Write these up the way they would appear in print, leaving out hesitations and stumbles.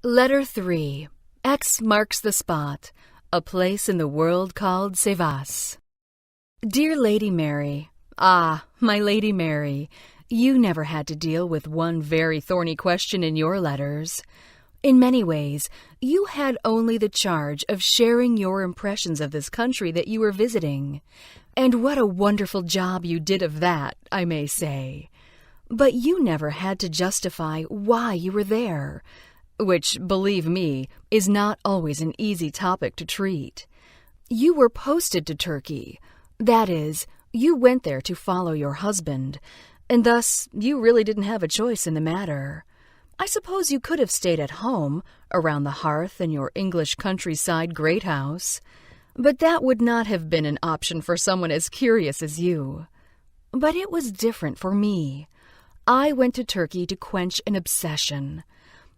Letter 3. X marks the spot. A place in the world called Sivas. Dear Lady Mary, my Lady Mary, you never had to deal with one very thorny question in your letters. In many ways, you had only the charge of sharing your impressions of this country that you were visiting. And what a wonderful job you did of that, I may say. But you never had to justify why you were there, which, believe me, is not always an easy topic to treat. You were posted to Turkey. That is, you went there to follow your husband, and thus you really didn't have a choice in the matter. I suppose you could have stayed at home, around the hearth in your English countryside great house, but that would not have been an option for someone as curious as you. But it was different for me. I went to Turkey to quench an obsession.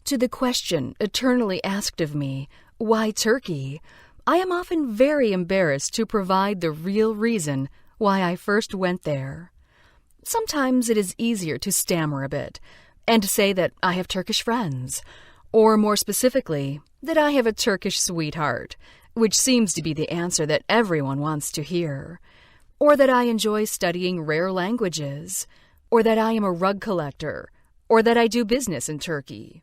To the question eternally asked of me, why Turkey? I am often very embarrassed to provide the real reason why I first went there. Sometimes it is easier to stammer a bit and to say that I have Turkish friends, or more specifically, that I have a Turkish sweetheart, which seems to be the answer that everyone wants to hear, or that I enjoy studying rare languages, or that I am a rug collector, or that I do business in Turkey.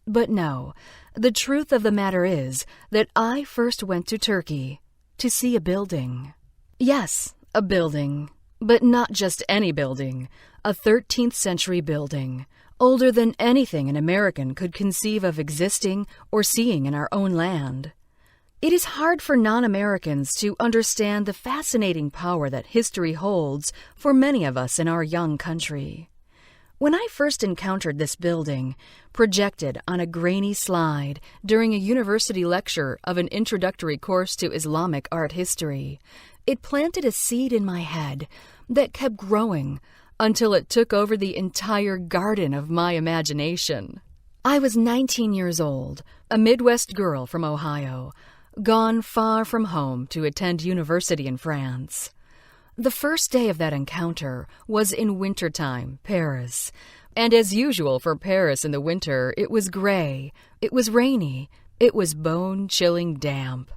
But no, the truth of the matter is that I first went to Turkey to see a building. Yes, a building, but not just any building, a 13th century building, older than anything an American could conceive of existing or seeing in our own land. It is hard for non-Americans to understand the fascinating power that history holds for many of us in our young country. When I first encountered this building, projected on a grainy slide during a university lecture of an introductory course to Islamic art history, it planted a seed in my head that kept growing until it took over the entire garden of my imagination. I was 19 years old, a Midwest girl from Ohio, gone far from home to attend university in France. The first day of that encounter was in wintertime, Paris, and as usual for Paris in the winter, it was gray, it was rainy, it was bone-chilling damp.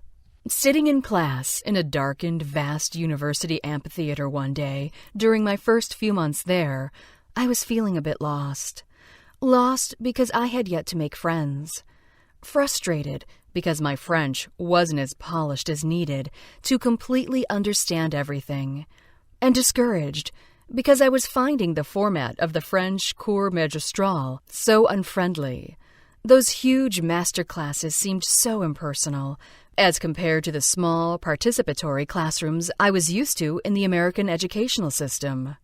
Sitting in class in a darkened, vast university amphitheater one day, during my first few months there, I was feeling a bit lost. Lost because I had yet to make friends. Frustrated because my French wasn't as polished as needed to completely understand everything. And discouraged because I was finding the format of the French cours magistral so unfriendly. Those huge master classes seemed so impersonal, as compared to the small, participatory classrooms I was used to in the American educational system.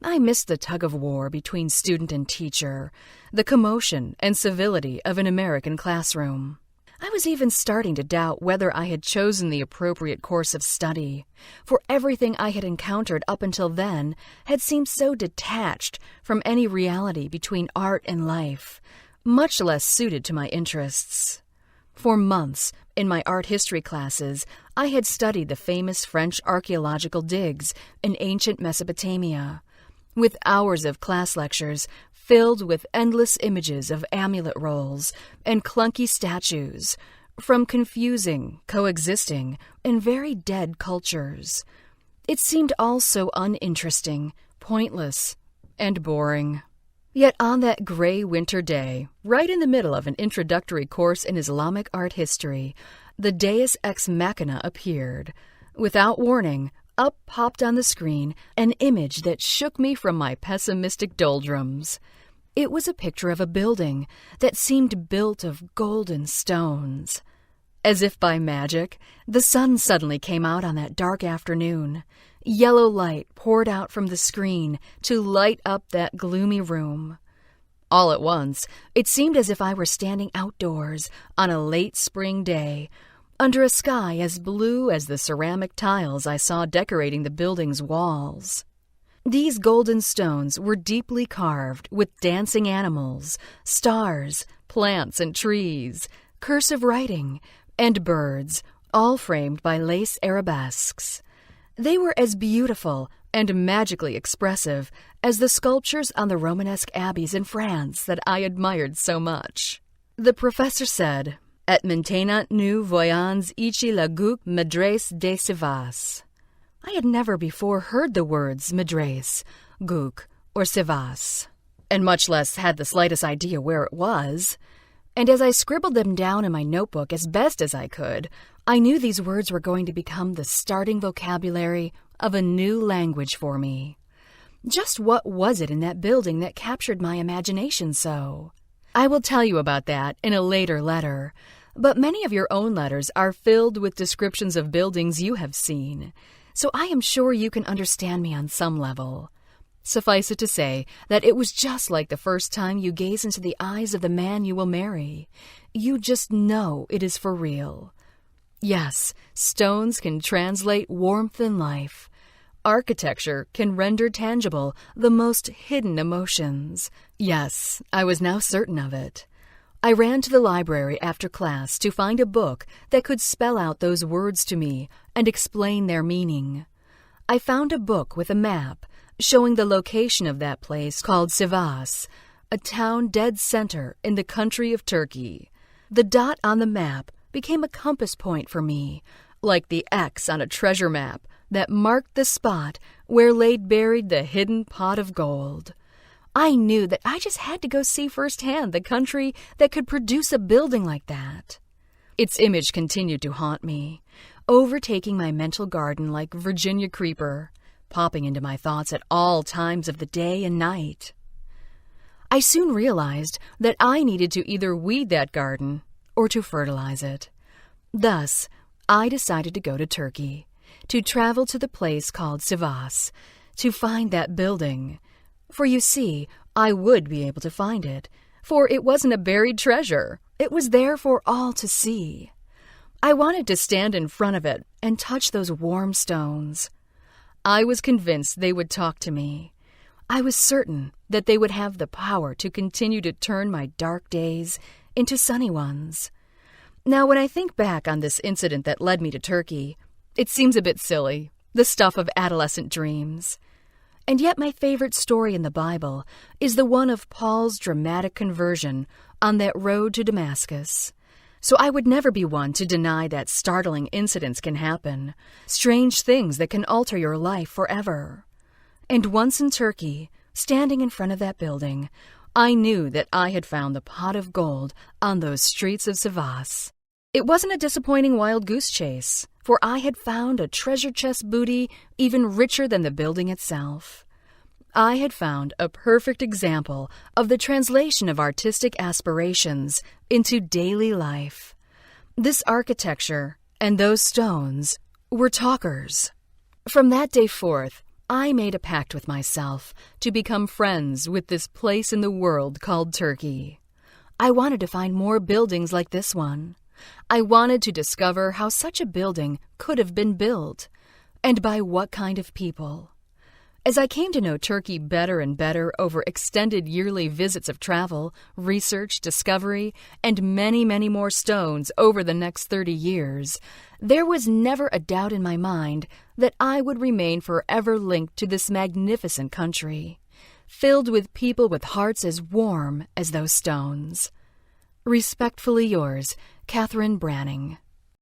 I missed the tug-of-war between student and teacher, the commotion and civility of an American classroom. I was even starting to doubt whether I had chosen the appropriate course of study, for everything I had encountered up until then had seemed so detached from any reality between art and life, much less suited to my interests. For months, in my art history classes, I had studied the famous French archaeological digs in ancient Mesopotamia, with hours of class lectures filled with endless images of amulet rolls and clunky statues from confusing, coexisting, and very dead cultures. It seemed all so uninteresting, pointless, and boring. Yet on that gray winter day, right in the middle of an introductory course in Islamic art history, the Deus Ex Machina appeared. Without warning, up popped on the screen an image that shook me from my pessimistic doldrums. It was a picture of a building that seemed built of golden stones. As if by magic, the sun suddenly came out on that dark afternoon. Yellow light poured out from the screen to light up that gloomy room. All at once, it seemed as if I were standing outdoors on a late spring day, under a sky as blue as the ceramic tiles I saw decorating the building's walls. These golden stones were deeply carved with dancing animals, stars, plants and trees, cursive writing, and birds, all framed by lace arabesques. They were as beautiful and magically expressive as the sculptures on the Romanesque abbeys in France that I admired so much. The professor said, "Et maintenant nous voyons ici la gouque maîtresse de Sivas." I had never before heard the words maîtresse, gouque, or Sivas, and much less had the slightest idea where it was. And as I scribbled them down in my notebook as best as I could, I knew these words were going to become the starting vocabulary of a new language for me. Just what was it in that building that captured my imagination so? I will tell you about that in a later letter, but many of your own letters are filled with descriptions of buildings you have seen, so I am sure you can understand me on some level. Suffice it to say that it was just like the first time you gaze into the eyes of the man you will marry. You just know it is for real. Yes, stones can translate warmth and life. Architecture can render tangible the most hidden emotions. Yes, I was now certain of it. I ran to the library after class to find a book that could spell out those words to me and explain their meaning. I found a book with a map showing the location of that place called Sivas, a town dead center in the country of Turkey. The dot on the map became a compass point for me, like the X on a treasure map that marked the spot where lay buried the hidden pot of gold. I knew that I just had to go see firsthand the country that could produce a building like that. Its image continued to haunt me, overtaking my mental garden like Virginia creeper, popping into my thoughts at all times of the day and night. I soon realized that I needed to either weed that garden or to fertilize it. Thus, I decided to go to Turkey, to travel to the place called Sivas, to find that building. For you see, I would be able to find it, for it wasn't a buried treasure. It was there for all to see. I wanted to stand in front of it and touch those warm stones. I was convinced they would talk to me. I was certain that they would have the power to continue to turn my dark days into sunny ones. Now, when I think back on this incident that led me to Turkey, it seems a bit silly, the stuff of adolescent dreams. And yet my favorite story in the Bible is the one of Paul's dramatic conversion on that road to Damascus. So I would never be one to deny that startling incidents can happen, strange things that can alter your life forever. And once in Turkey, standing in front of that building, I knew that I had found the pot of gold on those streets of Sivas. It wasn't a disappointing wild goose chase, for I had found a treasure chest booty even richer than the building itself. I had found a perfect example of the translation of artistic aspirations into daily life. This architecture and those stones were talkers. From that day forth, I made a pact with myself to become friends with this place in the world called Turkey. I wanted to find more buildings like this one. I wanted to discover how such a building could have been built, and by what kind of people. As I came to know Turkey better and better over extended yearly visits of travel, research, discovery, and many, many more stones over the next 30 years, there was never a doubt in my mind that I would remain forever linked to this magnificent country, filled with people with hearts as warm as those stones. Respectfully yours, Catherine Branning.